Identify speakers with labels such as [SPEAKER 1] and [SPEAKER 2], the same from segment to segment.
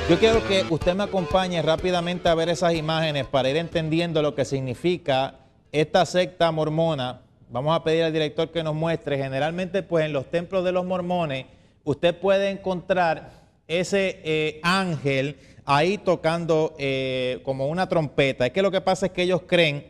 [SPEAKER 1] Yo quiero que usted me acompañe rápidamente a ver esas imágenes para ir entendiendo lo que significa esta secta mormona. Vamos a pedir al director que nos muestre. Generalmente, pues en los templos de los mormones, usted puede encontrar ese ángel ahí tocando como una trompeta. Es que lo que pasa es que ellos creen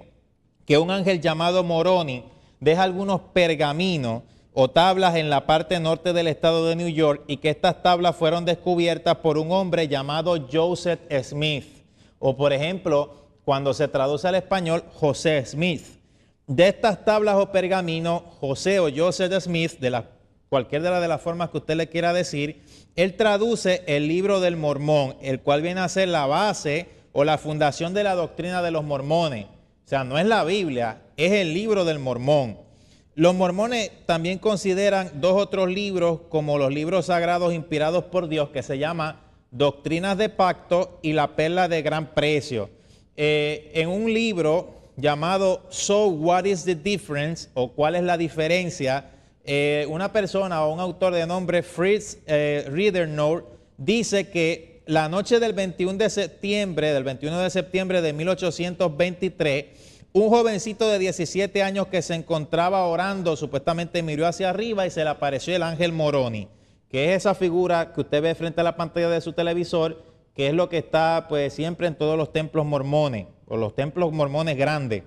[SPEAKER 1] que un ángel llamado Moroni deja algunos pergaminos o tablas en la parte norte del estado de New York, y que estas tablas fueron descubiertas por un hombre llamado Joseph Smith, o por ejemplo, cuando se traduce al español, José Smith. De estas tablas o pergaminos, José o Joseph Smith, cualquiera de las formas que usted le quiera decir, él traduce el libro del Mormón, el cual viene a ser la base o la fundación de la doctrina de los mormones. O sea, no es la Biblia, es el libro del Mormón. Los mormones también consideran dos otros libros como los libros sagrados inspirados por Dios, que se llama Doctrinas de Pacto y La Perla de Gran Precio. En un libro llamado So What is the Difference, o ¿Cuál es la diferencia?, una persona o un autor de nombre Fritz Ridenour dice que la noche del 21 de septiembre de 1823, un jovencito de 17 años que se encontraba orando, supuestamente miró hacia arriba y se le apareció el ángel Moroni, que es esa figura que usted ve frente a la pantalla de su televisor, que es lo que está pues siempre en todos los templos mormones, o los templos mormones grandes.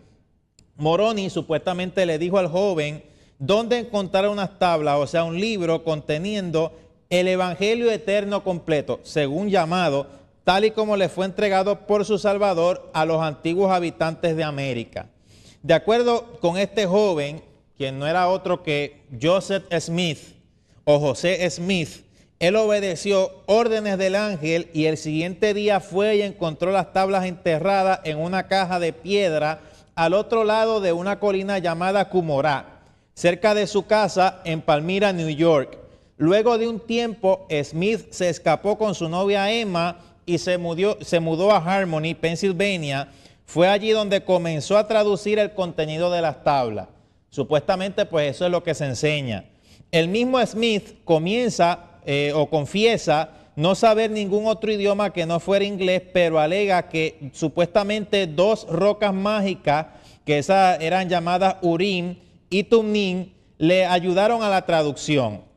[SPEAKER 1] Moroni supuestamente le dijo al joven dónde encontrar unas tablas, o sea, un libro conteniendo el Evangelio eterno completo, según llamado, tal y como le fue entregado por su Salvador a los antiguos habitantes de América. De acuerdo con este joven, quien no era otro que Joseph Smith o José Smith, él obedeció órdenes del ángel y el siguiente día fue y encontró las tablas enterradas en una caja de piedra al otro lado de una colina llamada Cumorah, cerca de su casa en Palmyra, New York. Luego de un tiempo, Smith se escapó con su novia Emma y se mudó a Harmony, Pensilvania. Fue allí donde comenzó a traducir el contenido de las tablas. Supuestamente, pues eso es lo que se enseña. El mismo Smith confiesa no saber ningún otro idioma que no fuera inglés, pero alega que supuestamente dos rocas mágicas, que esas eran llamadas Urim y Tumim, le ayudaron a la traducción.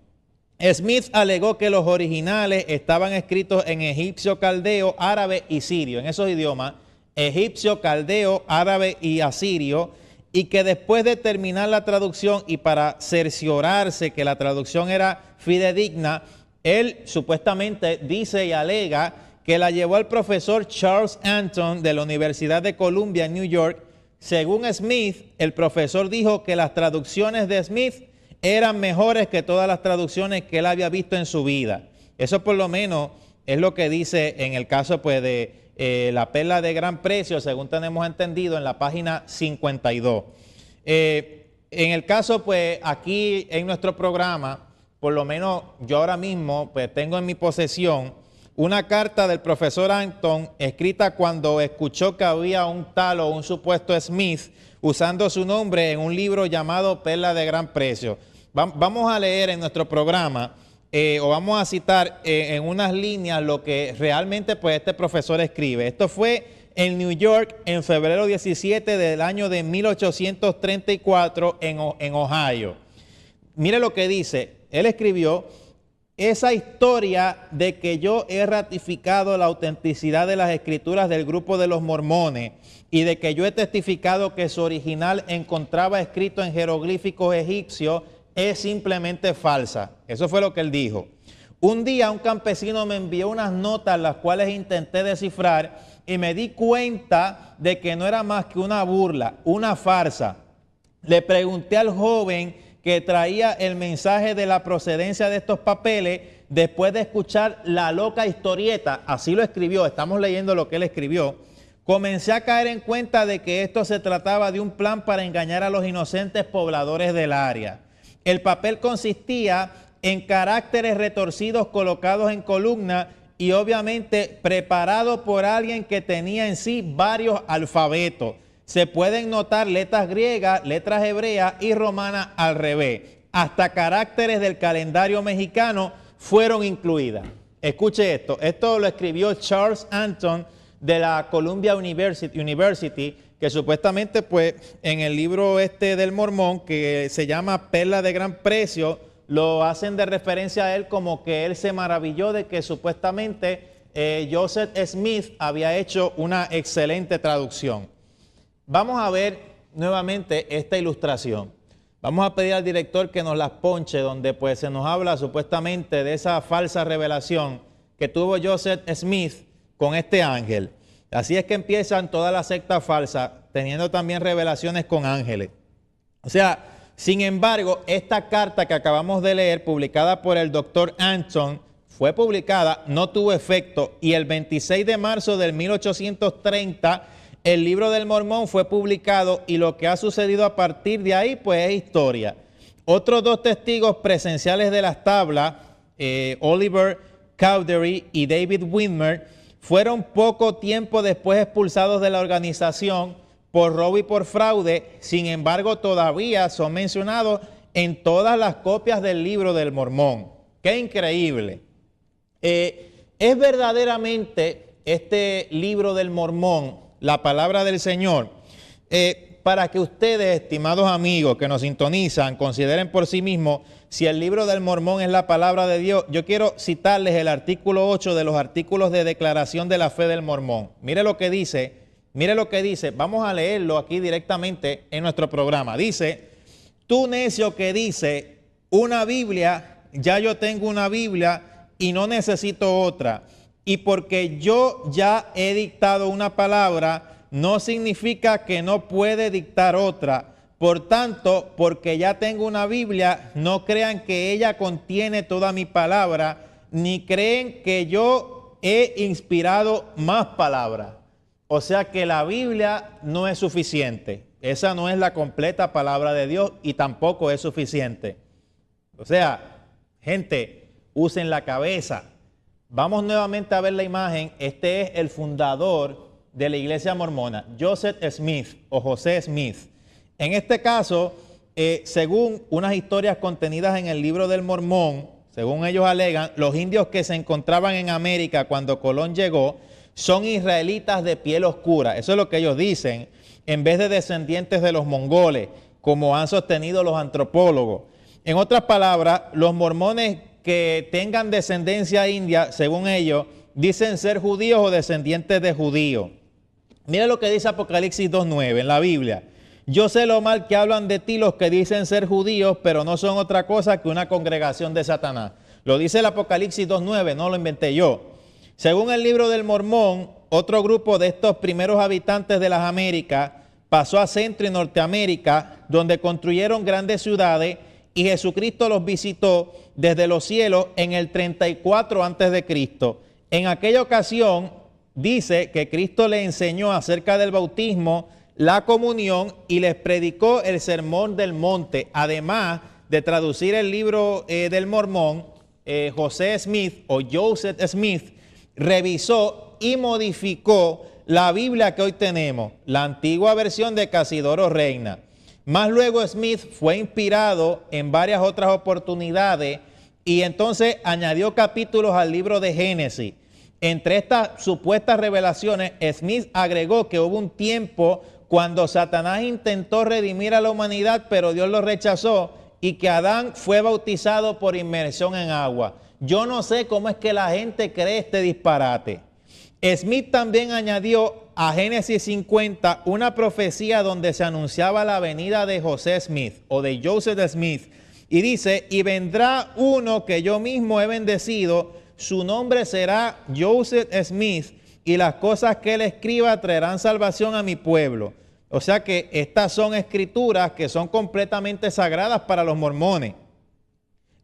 [SPEAKER 1] Smith alegó que los originales estaban escritos en egipcio, caldeo, árabe y sirio, en esos idiomas, egipcio, caldeo, árabe y asirio, y que después de terminar la traducción y para cerciorarse que la traducción era fidedigna, él supuestamente dice y alega que la llevó al profesor Charles Anton de la Universidad de Columbia en New York. Según Smith, el profesor dijo que las traducciones de Smith eran mejores que todas las traducciones que él había visto en su vida. Eso por lo menos es lo que dice en el caso pues de La Perla de Gran Precio, según tenemos entendido en la página 52. En el caso pues aquí en nuestro programa, por lo menos yo ahora mismo pues tengo en mi posesión una carta del profesor Anton escrita cuando escuchó que había un tal o un supuesto Smith usando su nombre en un libro llamado Perla de Gran Precio. Vamos a leer en nuestro programa o vamos a citar en unas líneas lo que realmente pues este profesor escribe. Esto fue en New York en febrero 17 del año de 1834 en Ohio. Mire lo que dice. Él escribió: esa historia de que yo he ratificado la autenticidad de las escrituras del grupo de los mormones y de que yo he testificado que su original encontraba escrito en jeroglíficos egipcios es simplemente falsa. Eso fue lo que él dijo. Un día un campesino me envió unas notas las cuales intenté descifrar y me di cuenta de que no era más que una burla, una farsa. Le pregunté al joven que traía el mensaje de la procedencia de estos papeles después de escuchar la loca historieta. Así lo escribió, estamos leyendo lo que él escribió. Comencé a caer en cuenta de que esto se trataba de un plan para engañar a los inocentes pobladores del área. El papel consistía en caracteres retorcidos colocados en columna y obviamente preparado por alguien que tenía en sí varios alfabetos. Se pueden notar letras griegas, letras hebreas y romanas al revés. Hasta caracteres del calendario mexicano fueron incluidas. Escuche esto lo escribió Charles Anton de la Columbia University, que supuestamente pues en el libro del Mormón, que se llama Perla de Gran Precio, lo hacen de referencia a él como que él se maravilló de que supuestamente Joseph Smith había hecho una excelente traducción. Vamos a ver nuevamente esta ilustración. Vamos a pedir al director que nos las ponche, donde pues se nos habla supuestamente de esa falsa revelación que tuvo Joseph Smith con este ángel. Así es que empiezan todas las sectas falsas, teniendo también revelaciones con ángeles. O sea, sin embargo, esta carta que acabamos de leer, publicada por el doctor Anton, fue publicada, no tuvo efecto, y el 26 de marzo del 1830, el libro del Mormón fue publicado, y lo que ha sucedido a partir de ahí, pues es historia. Otros dos testigos presenciales de las tablas, Oliver Cowdery y David Widmer, fueron poco tiempo después expulsados de la organización por robo y por fraude. Sin embargo, todavía son mencionados en todas las copias del libro del Mormón. ¡Qué increíble! Es verdaderamente este libro del Mormón, la palabra del Señor. Para que ustedes, estimados amigos que nos sintonizan, consideren por sí mismos si el libro del Mormón es la palabra de Dios. Yo quiero citarles el artículo 8 de los artículos de declaración de la fe del Mormón. Mire lo que dice, vamos a leerlo aquí directamente en nuestro programa. Dice: tú necio que dice, una Biblia, ya yo tengo una Biblia y no necesito otra. Y porque yo ya he dictado una palabra, no significa que no puede dictar otra. Por tanto, porque ya tengo una Biblia, no crean que ella contiene toda mi palabra, ni creen que yo he inspirado más palabras. O sea que la Biblia no es suficiente. Esa no es la completa palabra de Dios y tampoco es suficiente. O sea, gente, usen la cabeza. Vamos nuevamente a ver la imagen. Este es el fundador de la iglesia mormona, Joseph Smith o José Smith. En este caso, según unas historias contenidas en el libro del Mormón, según ellos alegan, los indios que se encontraban en América cuando Colón llegó son israelitas de piel oscura. Eso es lo que ellos dicen, en vez de descendientes de los mongoles, como han sostenido los antropólogos. En otras palabras, los mormones que tengan descendencia india, según ellos, dicen ser judíos o descendientes de judíos. Mira lo que dice Apocalipsis 2:9 en la Biblia. Yo sé lo mal que hablan de ti los que dicen ser judíos, pero no son otra cosa que una congregación de Satanás. Lo dice el Apocalipsis 2:9, no lo inventé yo. Según el libro del Mormón, otro grupo de estos primeros habitantes de las Américas pasó a Centro y Norteamérica, donde construyeron grandes ciudades, y Jesucristo los visitó desde los cielos en el 34 a.C. En aquella ocasión, dice que Cristo le enseñó acerca del bautismo, la comunión, y les predicó el sermón del monte. Además de traducir el libro del Mormón, José Smith o Joseph Smith revisó y modificó la Biblia que hoy tenemos, la antigua versión de Casidoro Reina. Más luego Smith fue inspirado en varias otras oportunidades y entonces añadió capítulos al libro de Génesis. Entre estas supuestas revelaciones, Smith agregó que hubo un tiempo cuando Satanás intentó redimir a la humanidad, pero Dios lo rechazó, y que Adán fue bautizado por inmersión en agua. Yo no sé cómo es que la gente cree este disparate. Smith también añadió a Génesis 50 una profecía donde se anunciaba la venida de José Smith o de Joseph Smith, y dice: y vendrá uno que yo mismo he bendecido, su nombre será Joseph Smith, y las cosas que él escriba traerán salvación a mi pueblo. O sea que estas son escrituras que son completamente sagradas para los mormones.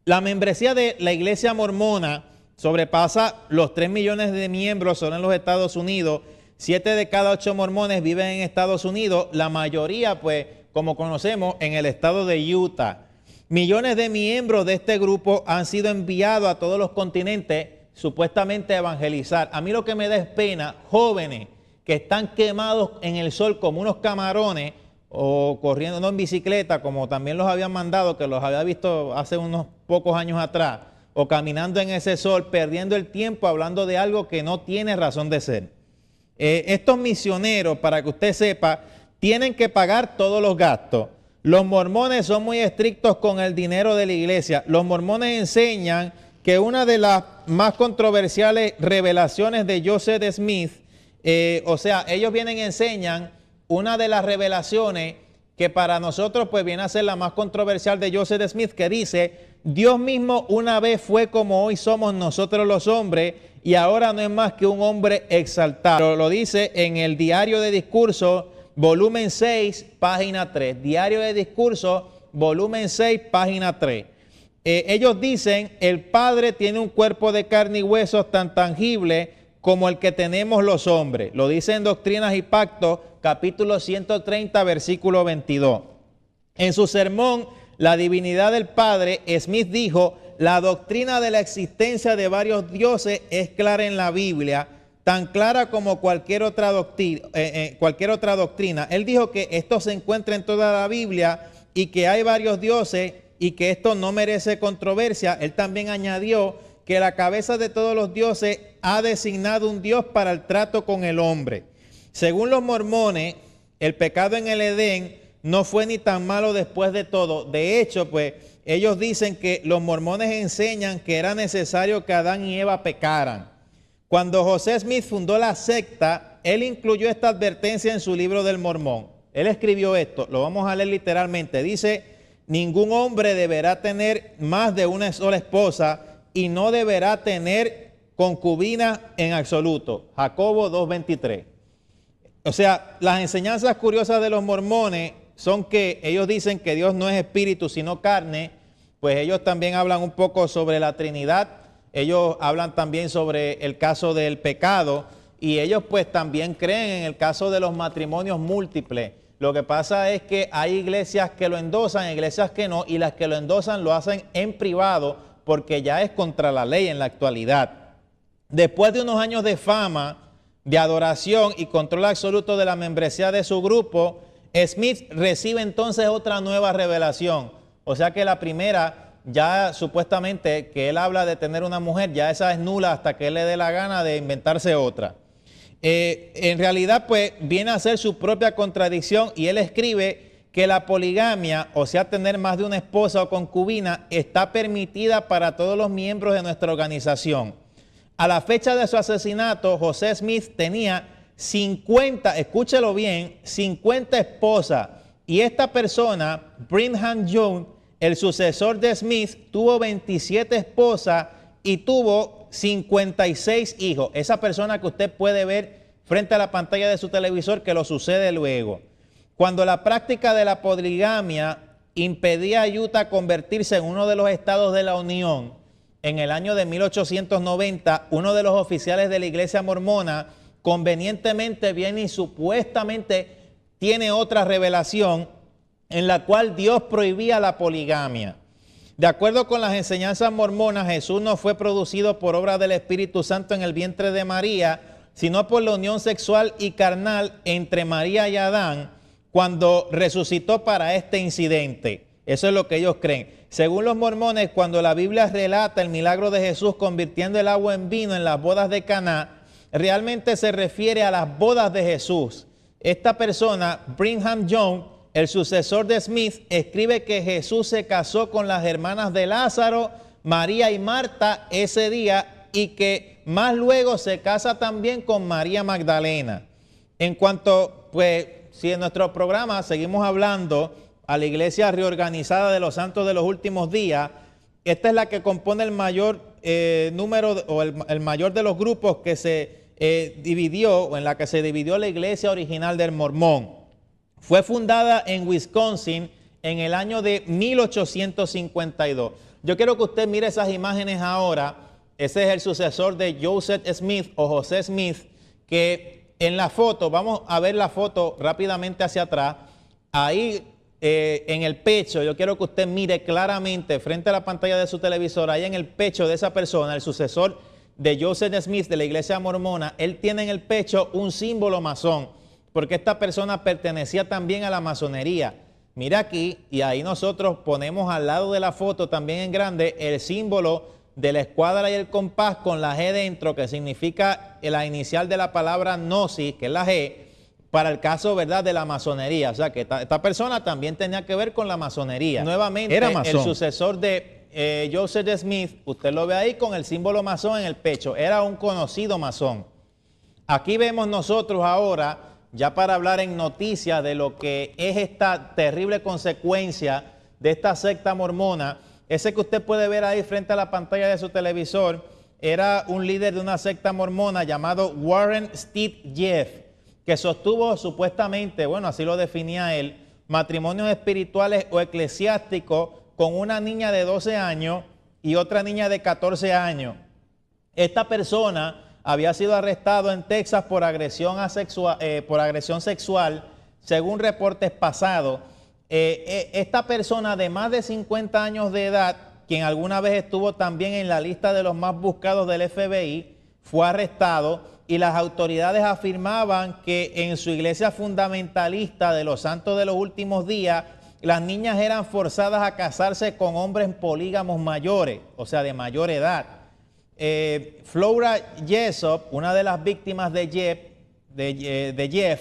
[SPEAKER 1] La membresía de la iglesia mormona sobrepasa los 3 millones de miembros solo en los Estados Unidos. 7 de cada 8 mormones viven en Estados Unidos, la mayoría, pues, como conocemos, en el estado de Utah. Millones de miembros de este grupo han sido enviados a todos los continentes, supuestamente a evangelizar. A mí lo que me da es pena, jóvenes que están quemados en el sol como unos camarones, o corriendo en bicicleta, como también los habían mandado, que los había visto hace unos pocos años atrás, o caminando en ese sol, perdiendo el tiempo hablando de algo que no tiene razón de ser. Estos misioneros, para que usted sepa, tienen que pagar todos los gastos. Los mormones son muy estrictos con el dinero de la iglesia. Los mormones enseñan que una de las más controversiales revelaciones de Joseph Smith, ellos vienen y enseñan una de las revelaciones que para nosotros pues viene a ser la más controversial de Joseph Smith, que dice: Dios mismo una vez fue como hoy somos nosotros los hombres, y ahora no es más que un hombre exaltado. Pero lo dice en el Diario de Discurso, volumen 6, página 3. Diario de Discurso, volumen 6, página 3. Ellos dicen: el Padre tiene un cuerpo de carne y huesos tan tangible como el que tenemos los hombres. Lo dice en Doctrinas y Pactos, capítulo 130, versículo 22. En su sermón, La divinidad del Padre, Smith dijo: la doctrina de la existencia de varios dioses es clara en la Biblia, tan clara como cualquier otra doctrina. Él dijo que esto se encuentra en toda la Biblia y que hay varios dioses y que esto no merece controversia. Él también añadió que la cabeza de todos los dioses ha designado un Dios para el trato con el hombre. Según los mormones, el pecado en el Edén no fue ni tan malo después de todo. De hecho, pues, ellos dicen que los mormones enseñan que era necesario que Adán y Eva pecaran. Cuando José Smith fundó la secta, él incluyó esta advertencia en su libro del Mormón. Él escribió esto, lo vamos a leer literalmente. Dice: ningún hombre deberá tener más de una sola esposa y no deberá tener concubina en absoluto. Jacobo 2:23. O sea, las enseñanzas curiosas de los mormones son que ellos dicen que Dios no es espíritu sino carne. Pues ellos también hablan un poco sobre la Trinidad. Ellos hablan también sobre el caso del pecado, y ellos pues también creen en el caso de los matrimonios múltiples. Lo que pasa es que hay iglesias que lo endosan, iglesias que no, y las que lo endosan lo hacen en privado porque ya es contra la ley en la actualidad. Después de unos años de fama, de adoración y control absoluto de la membresía de su grupo, Smith recibe entonces otra nueva revelación. O sea que la primera, ya supuestamente que él habla de tener una mujer, ya esa es nula hasta que él le dé la gana de inventarse otra. En realidad pues viene a ser su propia contradicción, y él escribe que la poligamia, o sea tener más de una esposa o concubina, está permitida para todos los miembros de nuestra organización. A la fecha de su asesinato, José Smith tenía 50, escúchelo bien, 50 esposas, y esta persona, Brigham Young, el sucesor de Smith, tuvo 27 esposas y tuvo 56 hijos. Esa persona que usted puede ver frente a la pantalla de su televisor, que lo sucede luego. Cuando la práctica de la poligamia impedía a Utah convertirse en uno de los estados de la Unión, en el año de 1890, uno de los oficiales de la iglesia mormona convenientemente viene y supuestamente tiene otra revelación en la cual Dios prohibía la poligamia. De acuerdo con las enseñanzas mormonas, Jesús no fue producido por obra del Espíritu Santo en el vientre de María, sino por la unión sexual y carnal entre María y Adán, cuando resucitó para este incidente. Eso es lo que ellos creen. Según los mormones, cuando la Biblia relata el milagro de Jesús convirtiendo el agua en vino en las bodas de Caná, realmente se refiere a las bodas de Jesús. Esta persona, Brigham Young, el sucesor de Smith, escribe que Jesús se casó con las hermanas de Lázaro, María y Marta ese día, y que más luego se casa también con María Magdalena. En cuanto, pues, si en nuestro programa seguimos hablando a la iglesia reorganizada de los santos de los últimos días, esta es la que compone el mayor número, o el mayor de los grupos que se dividió, o en la que se dividió la iglesia original del Mormón. Fue fundada en Wisconsin en el año de 1852. Yo quiero que usted mire esas imágenes ahora. Ese es el sucesor de Joseph Smith o José Smith, que en la foto, vamos a ver la foto rápidamente hacia atrás, ahí en el pecho, yo quiero que usted mire claramente frente a la pantalla de su televisor, ahí en el pecho de esa persona, el sucesor de Joseph Smith de la iglesia mormona, él tiene en el pecho un símbolo masón, porque esta persona pertenecía también a la masonería. Mira aquí, y ahí nosotros ponemos al lado de la foto también en grande el símbolo de la escuadra y el compás con la G dentro, que significa la inicial de la palabra gnosis, que es la G, para el caso, ¿verdad?, de la masonería. O sea, que esta persona también tenía que ver con la masonería. Nuevamente,
[SPEAKER 2] Era masón.
[SPEAKER 1] el sucesor de Joseph Smith, usted lo ve ahí con el símbolo masón en el pecho. Era un conocido masón. Aquí vemos nosotros ahora, ya para hablar en noticias de lo que es esta terrible consecuencia de esta secta mormona. Ese que usted puede ver ahí frente a la pantalla de su televisor era un líder de una secta mormona llamado Warren Steve Jeff, que sostuvo supuestamente, bueno, así lo definía él, matrimonios espirituales o eclesiásticos con una niña de 12 años y otra niña de 14 años. Esta persona había sido arrestado en Texas por agresión sexual, según reportes pasados. Esta persona de más de 50 años de edad, quien alguna vez estuvo también en la lista de los más buscados del FBI, fue arrestado y las autoridades afirmaban que en su iglesia fundamentalista de los Santos de los Últimos Días, las niñas eran forzadas a casarse con hombres polígamos mayores, o sea, de mayor edad. Flora Jessop, una de las víctimas de Jeff,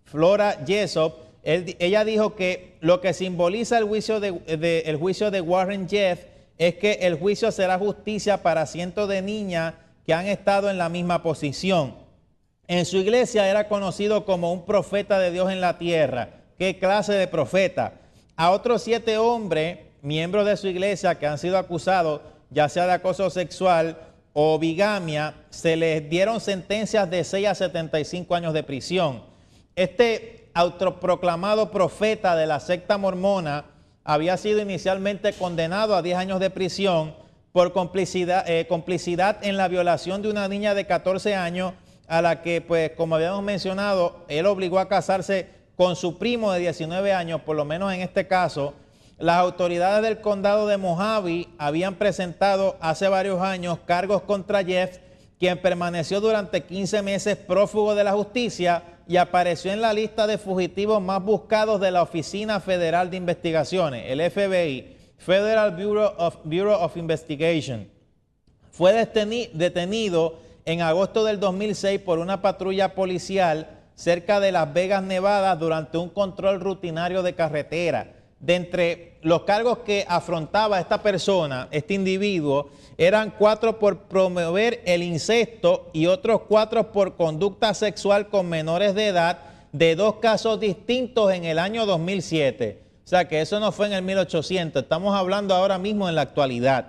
[SPEAKER 1] Flora Jessop, ella dijo que lo que simboliza el juicio de Warren Jeff es que el juicio será justicia para cientos de niñas que han estado en la misma posición. En su iglesia era conocido como un profeta de Dios en la tierra. ¿Qué clase de profeta? A otros 7 hombres, miembros de su iglesia, que han sido acusados ya sea de acoso sexual o bigamia, se les dieron sentencias de 6 a 75 años de prisión. Este autoproclamado profeta de la secta mormona había sido inicialmente condenado a 10 años de prisión por complicidad en la violación de una niña de 14 años a la que, pues, como habíamos mencionado, él obligó a casarse con su primo de 19 años, por lo menos en este caso. Las autoridades del condado de Mojave habían presentado hace varios años cargos contra Jeff, quien permaneció durante 15 meses prófugo de la justicia y apareció en la lista de fugitivos más buscados de la Oficina Federal de Investigaciones, el FBI, Federal Bureau of Investigation. Fue detenido en agosto del 2006 por una patrulla policial cerca de Las Vegas, Nevada, durante un control rutinario de carretera. De entre los cargos que afrontaba esta persona, este individuo, eran 4 por promover el incesto y otros 4 por conducta sexual con menores de edad, de 2 casos distintos en el año 2007. O sea que eso no fue en el 1800, estamos hablando ahora mismo en la actualidad.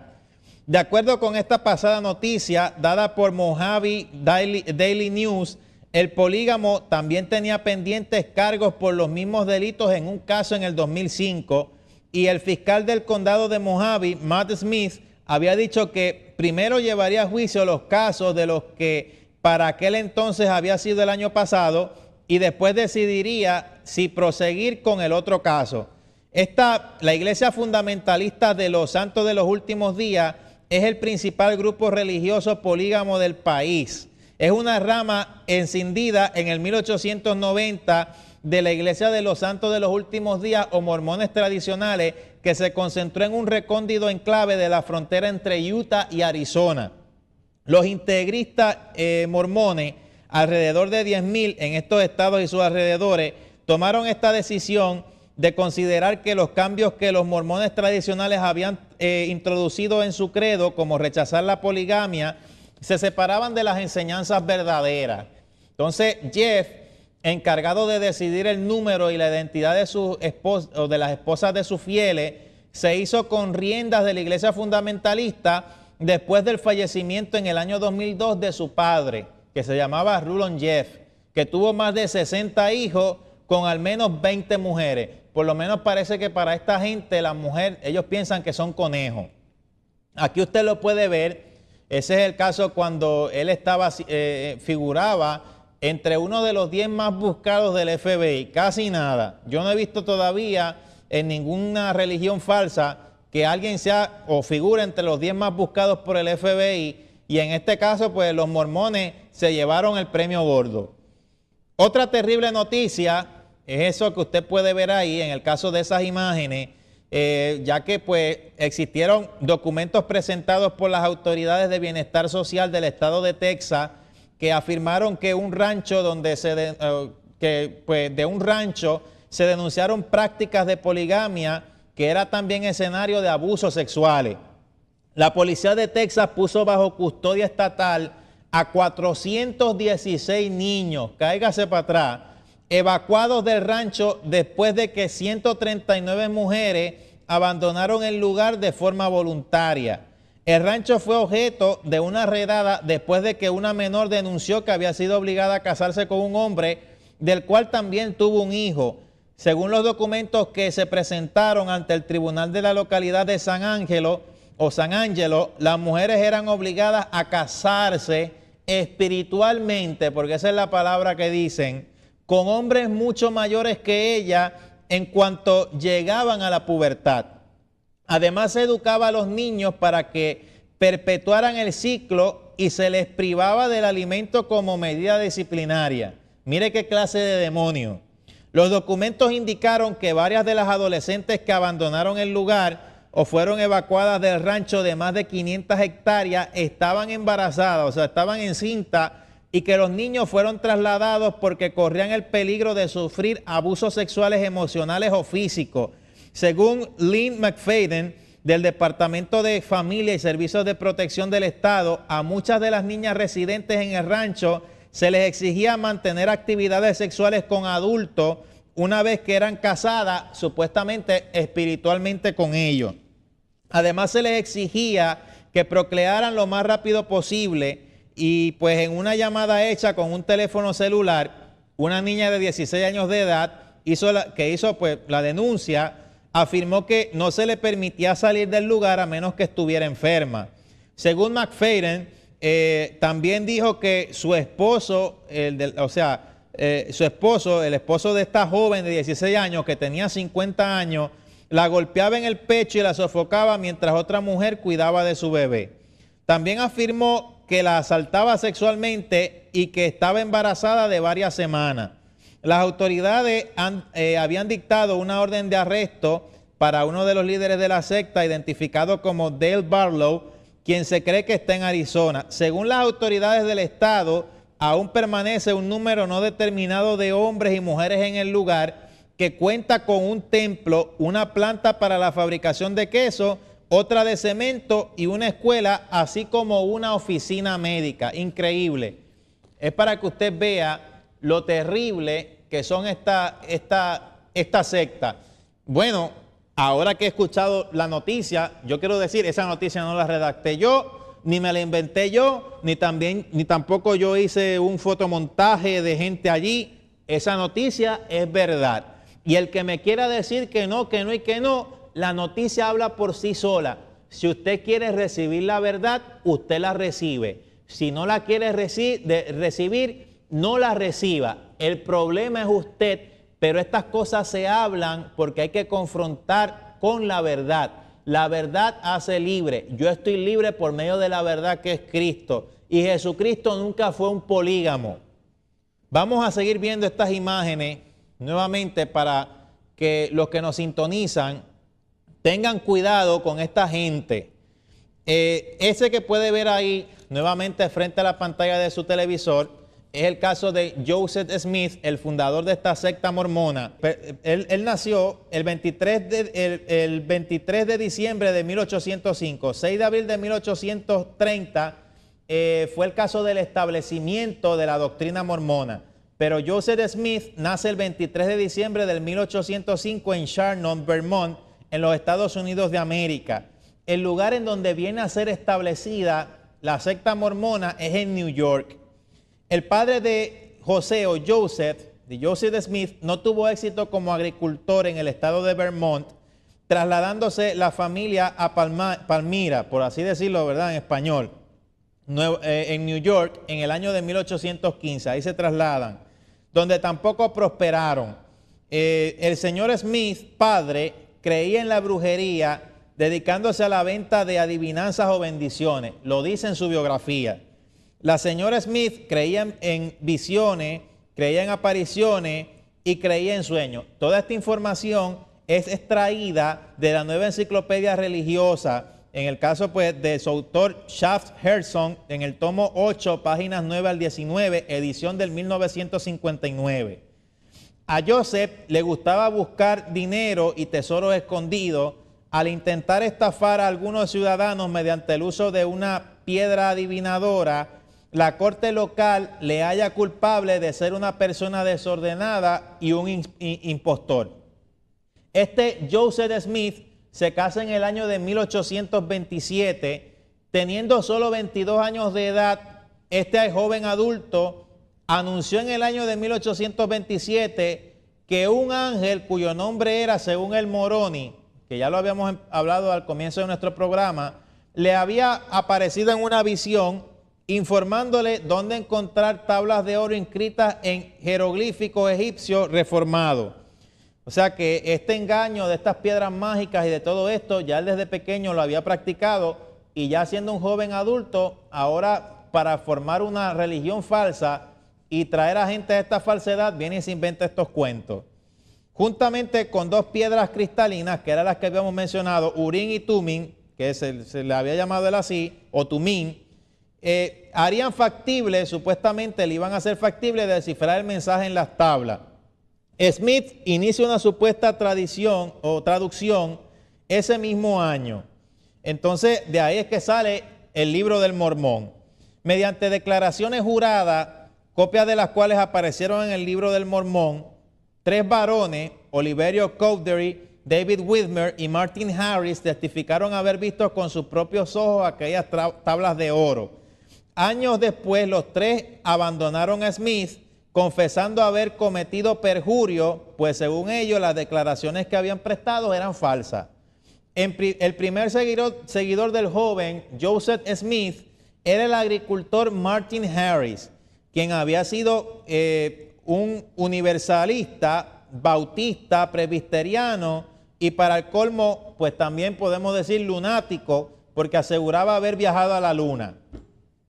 [SPEAKER 1] De acuerdo con esta pasada noticia dada por Mojave Daily News, el polígamo también tenía pendientes cargos por los mismos delitos en un caso en el 2005 y el fiscal del condado de Mojave, Matt Smith, había dicho que primero llevaría a juicio los casos de los que para aquel entonces había sido el año pasado y después decidiría si proseguir con el otro caso. La Iglesia Fundamentalista de los Santos de los Últimos Días es el principal grupo religioso polígamo del país. Es una rama encendida en el 1890 de la Iglesia de los Santos de los Últimos Días o mormones tradicionales que se concentró en un recóndito enclave de la frontera entre Utah y Arizona. Los integristas mormones, alrededor de 10,000 en estos estados y sus alrededores, tomaron esta decisión de considerar que los cambios que los mormones tradicionales habían introducido en su credo, como rechazar la poligamia, se separaban de las enseñanzas verdaderas. Entonces, Jeff, encargado de decidir el número y la identidad de sus esposas o de las esposas de sus fieles, se hizo con riendas de la Iglesia Fundamentalista después del fallecimiento en el año 2002 de su padre, que se llamaba Rulon Jeff, que tuvo más de 60 hijos con al menos 20 mujeres. Por lo menos parece que para esta gente, la mujer, ellos piensan que son conejos. Aquí usted lo puede ver. Ese es el caso cuando él figuraba entre uno de los 10 más buscados del FBI. Casi nada. Yo no he visto todavía en ninguna religión falsa que alguien sea o figure entre los 10 más buscados por el FBI. Y en este caso, pues los mormones se llevaron el premio gordo. Otra terrible noticia es eso que usted puede ver ahí, en el caso de esas imágenes, ya que pues existieron documentos presentados por las autoridades de bienestar social del estado de Texas que afirmaron que un rancho de un rancho se denunciaron prácticas de poligamia que era también escenario de abusos sexuales. La policía de Texas puso bajo custodia estatal a 416 niños, cáigase para atrás, evacuados del rancho después de que 139 mujeres abandonaron el lugar de forma voluntaria. El rancho fue objeto de una redada después de que una menor denunció que había sido obligada a casarse con un hombre del cual también tuvo un hijo. Según los documentos que se presentaron ante el tribunal de la localidad de San Angelo, las mujeres eran obligadas a casarse espiritualmente, porque esa es la palabra que dicen, con hombres mucho mayores que ella en cuanto llegaban a la pubertad. Además, se educaba a los niños para que perpetuaran el ciclo y se les privaba del alimento como medida disciplinaria. Mire qué clase de demonio. Los documentos indicaron que varias de las adolescentes que abandonaron el lugar o fueron evacuadas del rancho de más de 500 hectáreas estaban embarazadas, o sea, estaban encintas, y que los niños fueron trasladados porque corrían el peligro de sufrir abusos sexuales, emocionales o físicos. Según Lynn McFadden, del Departamento de Familia y Servicios de Protección del Estado, a muchas de las niñas residentes en el rancho se les exigía mantener actividades sexuales con adultos una vez que eran casadas, supuestamente espiritualmente con ellos. Además, se les exigía que procrearan lo más rápido posible y pues en una llamada hecha con un teléfono celular, una niña de 16 años de edad hizo la denuncia, afirmó que no se le permitía salir del lugar a menos que estuviera enferma. Según McFadden, también dijo que su esposo, el esposo de esta joven de 16 años que tenía 50 años, la golpeaba en el pecho y la sofocaba mientras otra mujer cuidaba de su bebé. También afirmó que la asaltaba sexualmente y que estaba embarazada de varias semanas. Las autoridades habían dictado una orden de arresto para uno de los líderes de la secta, identificado como Dale Barlow, quien se cree que está en Arizona. Según las autoridades del estado, aún permanece un número no determinado de hombres y mujeres en el lugar, que cuenta con un templo, una planta para la fabricación de queso, otra de cemento y una escuela, así como una oficina médica. Increíble. Es para que usted vea lo terrible que son esta secta. Bueno, ahora que he escuchado la noticia, yo quiero decir, esa noticia no la redacté yo, ni me la inventé yo, ni tampoco yo hice un fotomontaje de gente allí. Esa noticia es verdad. Y el que me quiera decir que no, y que no, la noticia habla por sí sola. Si usted quiere recibir la verdad, usted la recibe. Si no la quiere recibir, no la reciba. El problema es usted, pero estas cosas se hablan porque hay que confrontar con la verdad. La verdad hace libre. Yo estoy libre por medio de la verdad que es Cristo. Y Jesucristo nunca fue un polígamo. Vamos a seguir viendo estas imágenes nuevamente para que los que nos sintonizan tengan cuidado con esta gente. Ese que puede ver ahí nuevamente frente a la pantalla de su televisor es el caso de Joseph Smith, el fundador de esta secta mormona. Él nació el 23 de diciembre de 1805, 6 de abril de 1830 fue el caso del establecimiento de la doctrina mormona. Pero Joseph Smith nace el 23 de diciembre del 1805 en Charnon, Vermont, en los Estados Unidos de América. El lugar en donde viene a ser establecida la secta mormona es en New York. El padre de José o Joseph, de Joseph Smith, no tuvo éxito como agricultor en el estado de Vermont, trasladándose la familia a Palmyra, por así decirlo, ¿verdad?, en español, en New York, en el año de 1815. Ahí se trasladan, donde tampoco prosperaron. El señor Smith, padre, creía en la brujería, dedicándose a la venta de adivinanzas o bendiciones. Lo dice en su biografía. La señora Smith creía en visiones, creía en apariciones y creía en sueños. Toda esta información es extraída de la Nueva Enciclopedia Religiosa, en el caso pues de su autor Shaft Herzog, en el tomo 8, páginas 9 al 19, edición del 1959. A Joseph le gustaba buscar dinero y tesoros escondidos al intentar estafar a algunos ciudadanos mediante el uso de una piedra adivinadora. La corte local le halla culpable de ser una persona desordenada y un impostor. Este Joseph Smith se casa en el año de 1827, teniendo solo 22 años de edad. Este joven adulto anunció en el año de 1827 que un ángel cuyo nombre era, según el Moroni, que ya lo habíamos hablado al comienzo de nuestro programa, le había aparecido en una visión informándole dónde encontrar tablas de oro inscritas en jeroglíficos egipcios reformados. O sea que este engaño de estas piedras mágicas y de todo esto, ya él desde pequeño lo había practicado, y ya siendo un joven adulto, ahora para formar una religión falsa y traer a gente a esta falsedad, viene y se inventa estos cuentos. Juntamente con dos piedras cristalinas, que eran las que habíamos mencionado, Urim y Tumim, que se le había llamado él así, o Tumim, harían factible, supuestamente le iban a hacer factible descifrar el mensaje en las tablas. Smith inicia una supuesta tradición o traducción ese mismo año. Entonces, de ahí es que sale el Libro del Mormón. Mediante declaraciones juradas, copias de las cuales aparecieron en el Libro del Mormón, 3 varones, Oliverio Cowdery, David Whitmer y Martin Harris, testificaron haber visto con sus propios ojos aquellas tablas de oro. Años después, los 3 abandonaron a Smith, confesando haber cometido perjurio, pues según ellos las declaraciones que habían prestado eran falsas. El primer seguidor del joven Joseph Smith era el agricultor Martin Harris, quien había sido un universalista, bautista, presbiteriano y para el colmo, pues también podemos decir lunático, porque aseguraba haber viajado a la luna.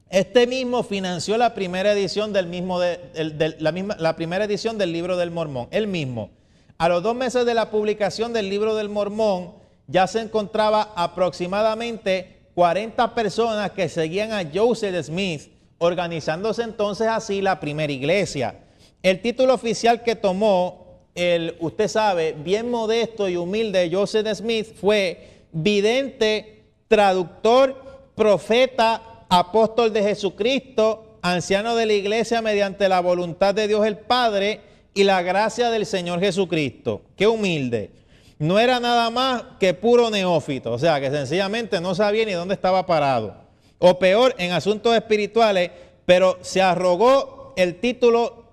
[SPEAKER 1] Este mismo financió la primera edición la primera edición del Libro del Mormón, él mismo. A los 2 meses de la publicación del Libro del Mormón, ya se encontraba aproximadamente 40 personas que seguían a Joseph Smith, organizándose entonces así la primera iglesia. El título oficial que tomó usted sabe, bien modesto y humilde Joseph Smith fue vidente, traductor, profeta, apóstol de Jesucristo, anciano de la iglesia mediante la voluntad de Dios el Padre y la gracia del Señor Jesucristo. Qué humilde. No era nada más que puro neófito, o sea, que sencillamente no sabía ni dónde estaba parado. O peor, en asuntos espirituales, pero se arrogó el título,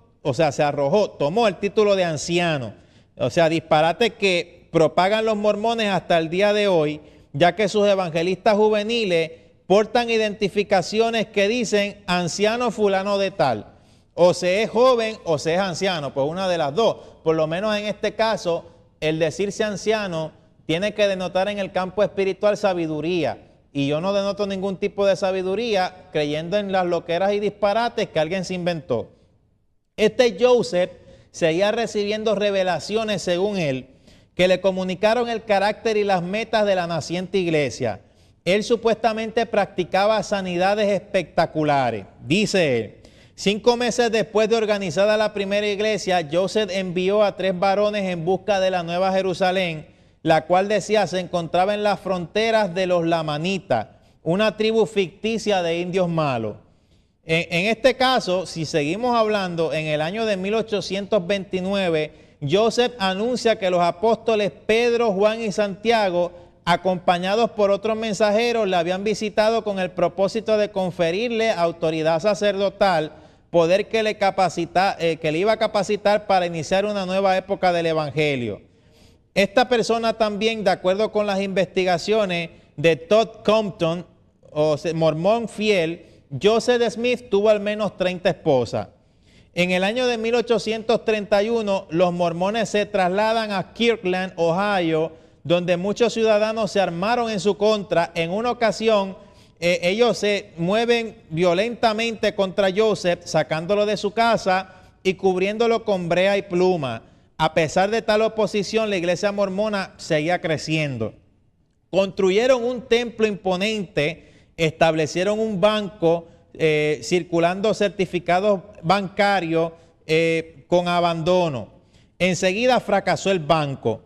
[SPEAKER 1] tomó el título de anciano. O sea, disparate que propagan los mormones hasta el día de hoy, ya que sus evangelistas juveniles portan identificaciones que dicen anciano fulano de tal. O se es joven o se es anciano, pues una de las dos. Por lo menos en este caso, el decirse anciano tiene que denotar en el campo espiritual sabiduría. Y yo no denoto ningún tipo de sabiduría creyendo en las loqueras y disparates que alguien se inventó. Este Joseph seguía recibiendo revelaciones, según él, que le comunicaron el carácter y las metas de la naciente iglesia. Él supuestamente practicaba sanidades espectaculares. Dice él, 5 meses después de organizada la primera iglesia, Joseph envió a 3 varones en busca de la Nueva Jerusalén, la cual decía se encontraba en las fronteras de los lamanitas, una tribu ficticia de indios malos. En este caso, si seguimos hablando, en el año de 1829, Joseph anuncia que los apóstoles Pedro, Juan y Santiago, acompañados por otros mensajeros, le habían visitado con el propósito de conferirle autoridad sacerdotal, poder que le iba a capacitar para iniciar una nueva época del evangelio. Esta persona también, de acuerdo con las investigaciones de Todd Compton, o mormón fiel, Joseph Smith tuvo al menos 30 esposas. En el año de 1831, los mormones se trasladan a Kirkland, Ohio, donde muchos ciudadanos se armaron en su contra. En una ocasión, ellos se mueven violentamente contra Joseph, sacándolo de su casa y cubriéndolo con brea y pluma. a pesar de tal oposición, la iglesia mormona seguía creciendo. Construyeron un templo imponente, establecieron un banco, circulando certificados bancarios con abandono. Enseguida fracasó el banco.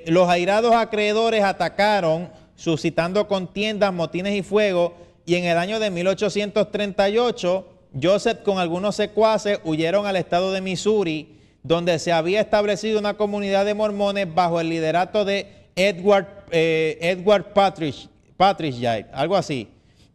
[SPEAKER 1] Los airados acreedores atacaron, suscitando contiendas, motines y fuego, y en el año de 1838, Joseph con algunos secuaces huyeron al estado de Missouri, donde se había establecido una comunidad de mormones bajo el liderato de Edward Patrick, algo así.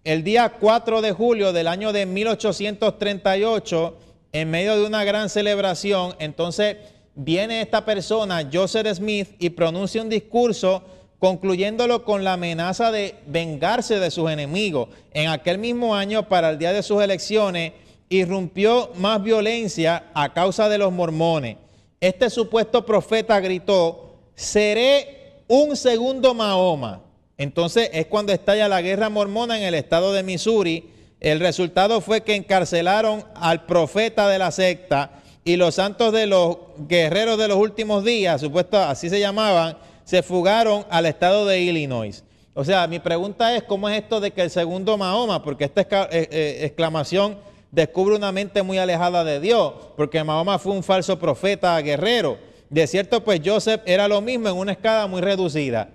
[SPEAKER 1] El día 4 de julio del año de 1838, en medio de una gran celebración, entonces viene esta persona, Joseph Smith, y pronuncia un discurso concluyéndolo con la amenaza de vengarse de sus enemigos. En aquel mismo año, para el día de sus elecciones, irrumpió más violencia a causa de los mormones. Este supuesto profeta gritó: seré un segundo Mahoma. Entonces es cuando estalla la guerra mormona en el estado de Missouri. El resultado fue que encarcelaron al profeta de la secta, y los santos de los guerreros de los últimos días, supuesto así se llamaban, se fugaron al estado de Illinois. O sea, mi pregunta es, ¿cómo es esto de que el segundo Mahoma? Porque esta exclamación descubre una mente muy alejada de Dios, porque Mahoma fue un falso profeta guerrero. De cierto, pues Joseph era lo mismo en una escala muy reducida.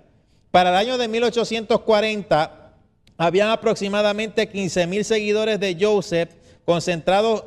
[SPEAKER 1] Para el año de 1840, habían aproximadamente 15,000 seguidores de Joseph concentrados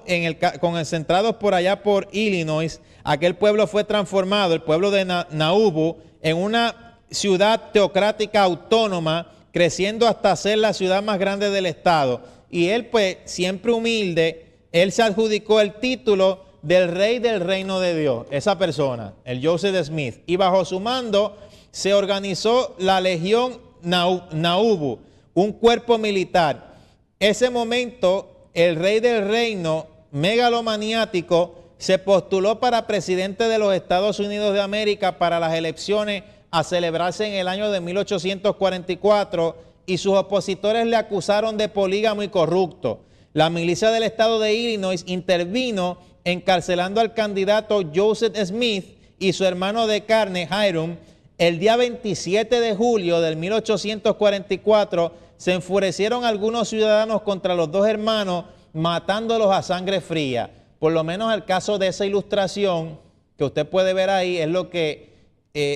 [SPEAKER 1] por allá por Illinois. Aquel pueblo fue transformado, el pueblo de Nauvoo, en una ciudad teocrática autónoma, creciendo hasta ser la ciudad más grande del estado. Y él, pues, siempre humilde, él se adjudicó el título del rey del reino de Dios, esa persona, el Joseph Smith. Y bajo su mando se organizó la Legión Nauvoo, un cuerpo militar. Ese momento, el rey del reino, megalomaniático, se postuló para presidente de los Estados Unidos de América para las elecciones a celebrarse en el año de 1844, y sus opositores le acusaron de polígamo y corrupto. La milicia del estado de Illinois intervino encarcelando al candidato Joseph Smith y su hermano de carne, Hiram. El día 27 de julio del 1844 se enfurecieron algunos ciudadanos contra los dos hermanos, matándolos a sangre fría. Por lo menos el caso de esa ilustración que usted puede ver ahí es lo que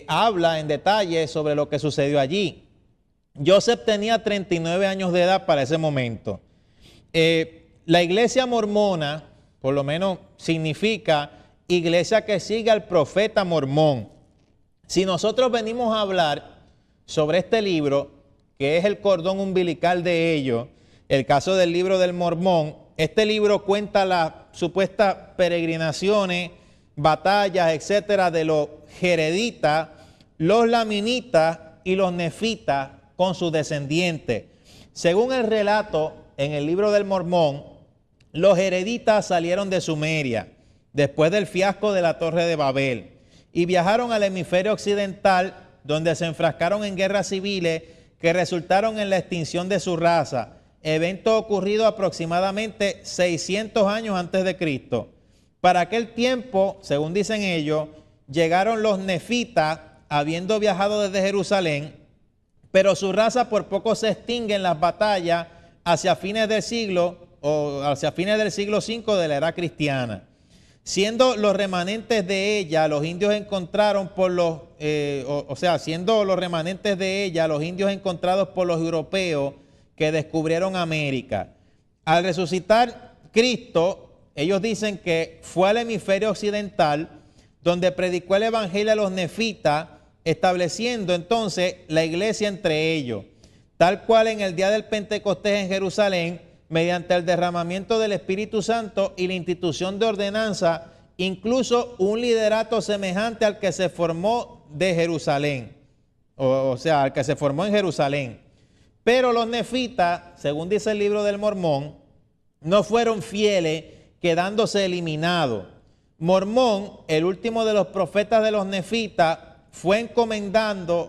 [SPEAKER 1] habla en detalle sobre lo que sucedió allí. Joseph tenía 39 años de edad para ese momento. La iglesia mormona, por lo menos, significa iglesia que sigue al profeta mormón. Si nosotros venimos a hablar sobre este libro, que es el cordón umbilical de ello, el caso del libro del Mormón, este libro cuenta las supuestas peregrinaciones, batallas, etcétera, de los jereditas, los laminitas y los nefitas con sus descendientes. Según el relato en el libro del Mormón, los jereditas salieron de Sumeria después del fiasco de la Torre de Babel y viajaron al hemisferio occidental, donde se enfrascaron en guerras civiles que resultaron en la extinción de su raza, evento ocurrido aproximadamente 600 años antes de Cristo. Para aquel tiempo, según dicen ellos, llegaron los nefitas, habiendo viajado desde Jerusalén, pero su raza por poco se extingue en las batallas hacia fines del siglo V de la era cristiana. Siendo los remanentes de ella, los indios encontrados por los europeos que descubrieron América. Al resucitar Cristo, ellos dicen que fue al hemisferio occidental, donde predicó el evangelio a los nefitas, estableciendo entonces la iglesia entre ellos, tal cual en el día del Pentecostés en Jerusalén, mediante el derramamiento del Espíritu Santo y la institución de ordenanza, incluso un liderato semejante al que se formó de Jerusalén, o sea, al que se formó en Jerusalén. Pero los nefitas, según dice el libro del Mormón, no fueron fieles, quedándose eliminados. Mormón, el último de los profetas de los nefitas, fue encomendado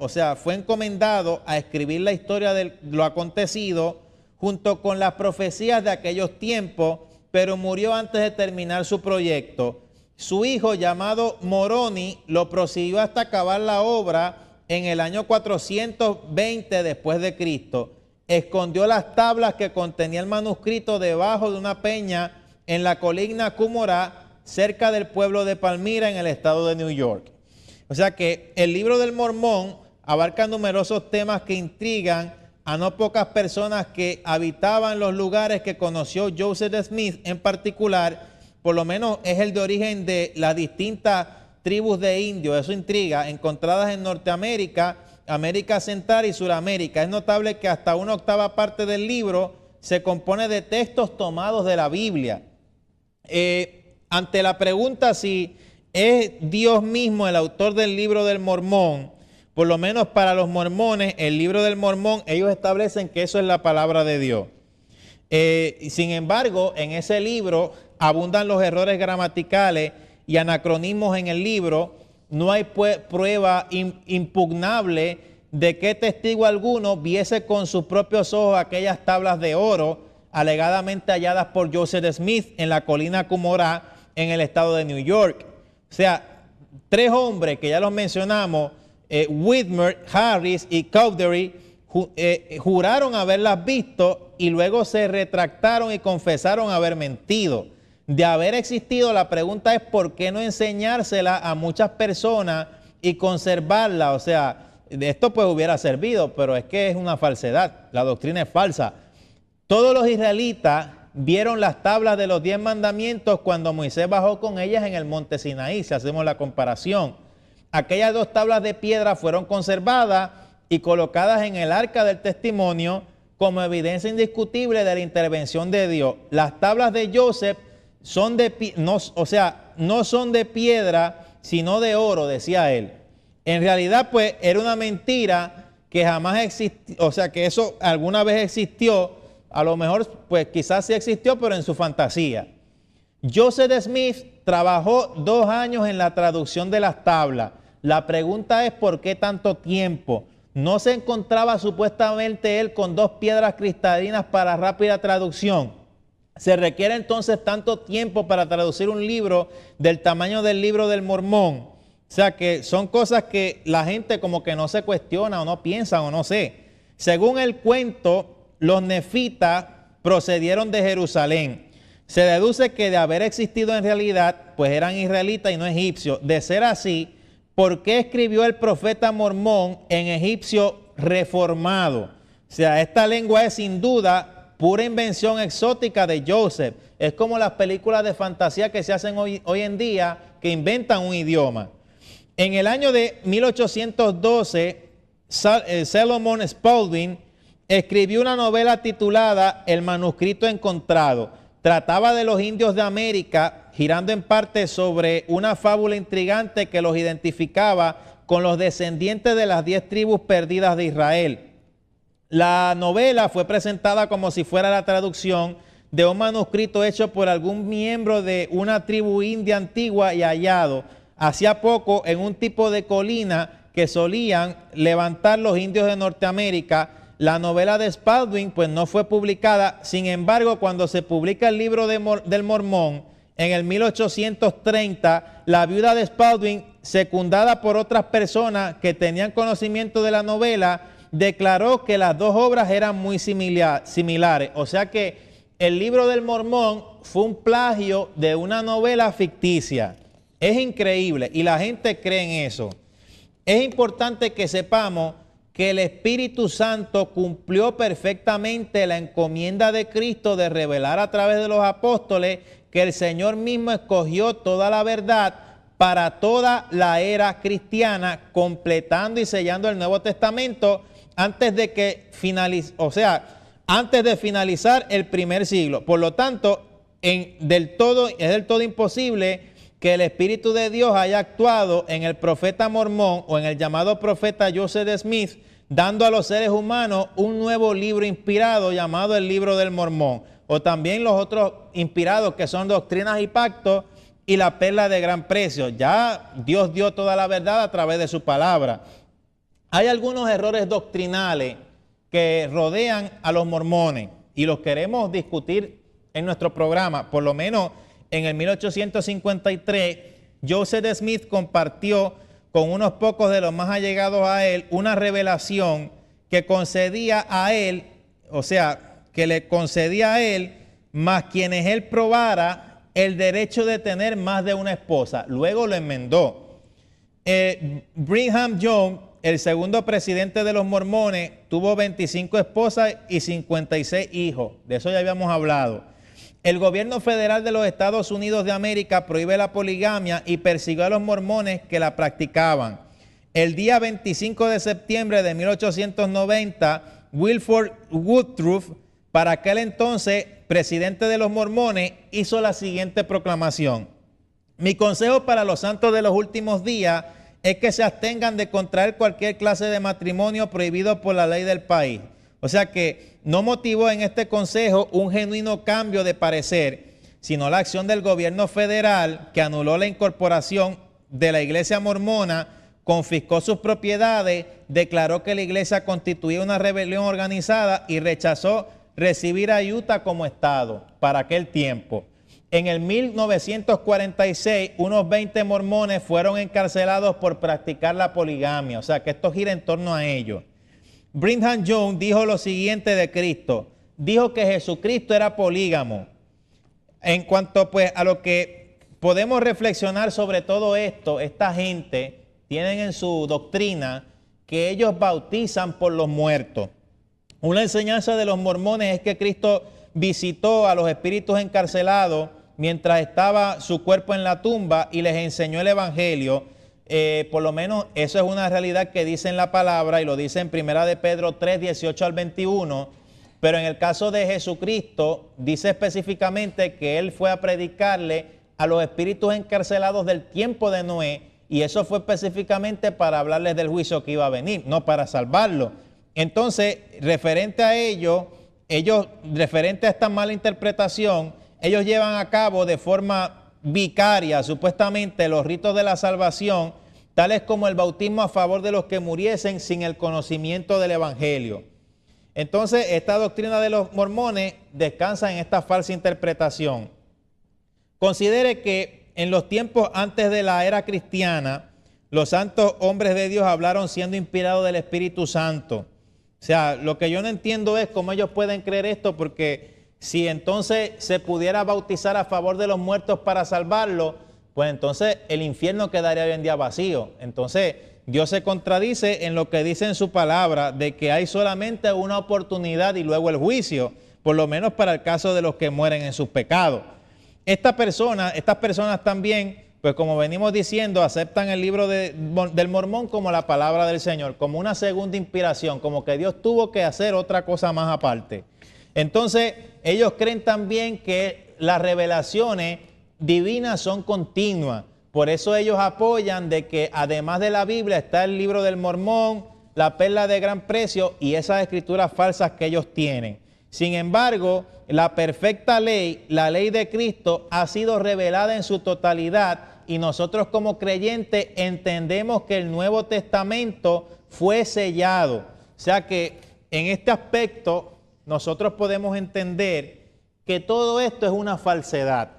[SPEAKER 1] a escribir la historia de lo acontecido junto con las profecías de aquellos tiempos, pero murió antes de terminar su proyecto. Su hijo, llamado Moroni, lo prosiguió hasta acabar la obra en el año 420 después de Cristo. Escondió las tablas que contenía el manuscrito debajo de una peña en la colina Cumorá, cerca del pueblo de Palmira, en el estado de New York. O sea que el libro del Mormón abarca numerosos temas que intrigan a no pocas personas que habitaban los lugares que conoció Joseph Smith en particular. Por lo menos es el de origen de las distintas tribus de indios, eso intriga, encontradas en Norteamérica, América Central y Suramérica. Es notable que hasta una octava parte del libro se compone de textos tomados de la Biblia. Ante la pregunta si es Dios mismo el autor del libro del Mormón, por lo menos para los mormones, el libro del Mormón, ellos establecen que eso es la palabra de Dios. Sin embargo, en ese libro abundan los errores gramaticales y anacronismos en el libro. No hay prueba impugnable de que testigo alguno viese con sus propios ojos aquellas tablas de oro alegadamente halladas por Joseph Smith en la colina Cumorá, en el estado de New York. O sea, tres hombres que ya los mencionamos, Whitmer, Harris y Cowdery, juraron haberlas visto y luego se retractaron y confesaron haber mentido. De haber existido, la pregunta es ¿por qué no enseñársela a muchas personas y conservarla? O sea, esto pues hubiera servido, pero es que es una falsedad, la doctrina es falsa. Todos los israelitas vieron las tablas de los 10 mandamientos cuando Moisés bajó con ellas en el monte Sinaí, si hacemos la comparación. Aquellas 2 tablas de piedra fueron conservadas y colocadas en el arca del testimonio como evidencia indiscutible de la intervención de Dios. Las tablas de Joseph son no son de piedra, sino de oro, decía él. En realidad, pues, era una mentira que jamás existió, o sea, que eso alguna vez existió, a lo mejor, pues, quizás sí existió, pero en su fantasía. Joseph Smith trabajó 2 años en la traducción de las tablas. La pregunta es, ¿por qué tanto tiempo? ¿No se encontraba supuestamente él con 2 piedras cristalinas para rápida traducción? ¿Se requiere entonces tanto tiempo para traducir un libro del tamaño del libro del Mormón? O sea que son cosas que la gente como que no se cuestiona o no piensa o no sé. Según el cuento, los nefitas procedieron de Jerusalén. Se deduce que de haber existido en realidad, pues eran israelitas y no egipcios. De ser así, ¿por qué escribió el profeta mormón en egipcio reformado? O sea, esta lengua es sin duda pura invención exótica de Joseph. Es como las películas de fantasía que se hacen hoy en día, que inventan un idioma. En el año de 1812, Solomon Spaulding escribió una novela titulada El manuscrito encontrado. Trataba de los indios de América, girando en parte sobre una fábula intrigante que los identificaba con los descendientes de las 10 tribus perdidas de Israel. La novela fue presentada como si fuera la traducción de un manuscrito hecho por algún miembro de una tribu india antigua y hallado hacía poco en un tipo de colina que solían levantar los indios de Norteamérica. La novela de Spalding pues no fue publicada. Sin embargo, cuando se publica el libro del Mormón en el 1830, la viuda de Spalding, secundada por otras personas que tenían conocimiento de la novela, declaró que las 2 obras eran muy similares. O sea que el libro del Mormón fue un plagio de una novela ficticia. Es increíble y la gente cree en eso. Es importante que sepamos que el Espíritu Santo cumplió perfectamente la encomienda de Cristo de revelar a través de los apóstoles que el Señor mismo escogió toda la verdad para toda la era cristiana, completando y sellando el Nuevo Testamento antes de finalizar el primer siglo. Por lo tanto, es del todo imposible que el Espíritu de Dios haya actuado en el profeta mormón o en el llamado profeta Joseph Smith, dando a los seres humanos un nuevo libro inspirado llamado el libro del Mormón, o también los otros inspirados que son Doctrinas y Pactos y la Perla de Gran Precio. Ya Dios dio toda la verdad a través de su palabra. Hay algunos errores doctrinales que rodean a los mormones y los queremos discutir en nuestro programa, por lo menos en el 1853, Joseph Smith compartió con unos pocos de los más allegados a él una revelación que concedía a él, o sea, que le concedía a él, más quienes él probara, el derecho de tener más de una esposa. Luego lo enmendó. Brigham Young, el segundo presidente de los mormones, tuvo 25 esposas y 56 hijos. De eso ya habíamos hablado. El gobierno federal de los Estados Unidos de América prohíbe la poligamia y persiguió a los mormones que la practicaban. El día 25 de septiembre de 1890, Wilford Woodruff, para aquel entonces presidente de los mormones, hizo la siguiente proclamación: mi consejo para los santos de los últimos días es que se abstengan de contraer cualquier clase de matrimonio prohibido por la ley del país. O sea que no motivó en este consejo un genuino cambio de parecer, sino la acción del gobierno federal que anuló la incorporación de la iglesia mormona, confiscó sus propiedades, declaró que la iglesia constituía una rebelión organizada y rechazó recibir a Utah como estado para aquel tiempo. En el 1946, unos 20 mormones fueron encarcelados por practicar la poligamia. O sea que esto gira en torno a ellos. Brigham Young dijo lo siguiente de Cristo. Dijo que Jesucristo era polígamo. En cuanto pues a lo que podemos reflexionar sobre todo esto, esta gente tienen en su doctrina que ellos bautizan por los muertos. Una enseñanza de los mormones es que Cristo visitó a los espíritus encarcelados mientras estaba su cuerpo en la tumba y les enseñó el evangelio. Por lo menos eso es una realidad que dice en la palabra y lo dice en 1 de Pedro 3, 18 al 21. Pero en el caso de Jesucristo dice específicamente que él fue a predicarle a los espíritus encarcelados del tiempo de Noé, y eso fue específicamente para hablarles del juicio que iba a venir, no para salvarlo. Entonces, referente a ellos, referente a esta mala interpretación, ellos llevan a cabo de forma vicaria, supuestamente, los ritos de la salvación, tales como el bautismo a favor de los que muriesen sin el conocimiento del evangelio. Entonces, esta doctrina de los mormones descansa en esta falsa interpretación. Considere que en los tiempos antes de la era cristiana, los santos hombres de Dios hablaron siendo inspirados del Espíritu Santo. O sea, lo que yo no entiendo es cómo ellos pueden creer esto, porque si entonces se pudiera bautizar a favor de los muertos para salvarlos, pues entonces el infierno quedaría hoy en día vacío. Entonces Dios se contradice en lo que dice en su palabra de que hay solamente una oportunidad y luego el juicio, por lo menos para el caso de los que mueren en sus pecados. Estas personas también, pues como venimos diciendo, aceptan el libro del Mormón como la palabra del Señor, como una segunda inspiración, como que Dios tuvo que hacer otra cosa más aparte. Entonces, ellos creen también que las revelaciones divinas son continuas. Por eso ellos apoyan de que además de la Biblia está el libro del Mormón, la perla de gran precio y esas escrituras falsas que ellos tienen. Sin embargo, la perfecta ley, la ley de Cristo, ha sido revelada en su totalidad y nosotros como creyentes entendemos que el Nuevo Testamento fue sellado. O sea que en este aspecto nosotros podemos entender que todo esto es una falsedad.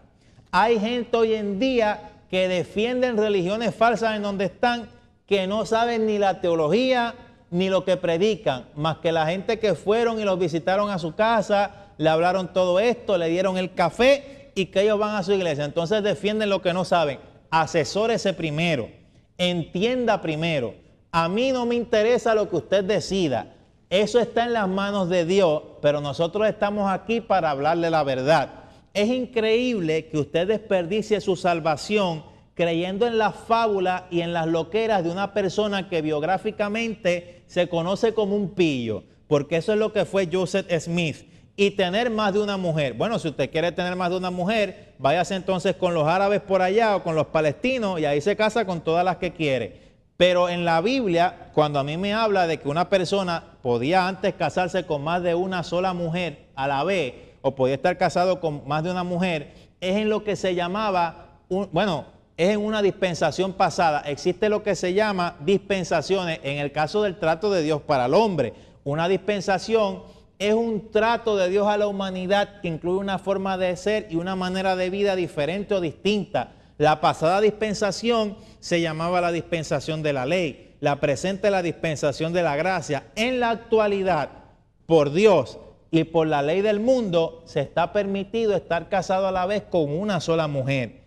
[SPEAKER 1] Hay gente hoy en día que defienden religiones falsas en donde están, que no saben ni la teología ni lo que predican, más que la gente que fueron y los visitaron a su casa, le hablaron todo esto, le dieron el café y que ellos van a su iglesia. Entonces defienden lo que no saben. Asesórese primero, entienda primero. A mí no me interesa lo que usted decida. Eso está en las manos de Dios, pero nosotros estamos aquí para hablarle la verdad. Es increíble que usted desperdicie su salvación creyendo en las fábulas y en las loqueras de una persona que biográficamente se conoce como un pillo, porque eso es lo que fue Joseph Smith. Y tener más de una mujer. Bueno, si usted quiere tener más de una mujer, váyase entonces con los árabes por allá o con los palestinos y ahí se casa con todas las que quiere. Pero en la Biblia, cuando a mí me habla de que una persona podía antes casarse con más de una sola mujer a la vez, o podía estar casado con más de una mujer, es en lo que se llamaba, es en una dispensación pasada. Existe lo que se llama dispensaciones en el caso del trato de Dios para el hombre. Una dispensación es un trato de Dios a la humanidad que incluye una forma de ser y una manera de vida diferente o distinta. La pasada dispensación se llamaba la dispensación de la ley, la presente la dispensación de la gracia. En la actualidad, por Dios y por la ley del mundo, se está permitido estar casado a la vez con una sola mujer.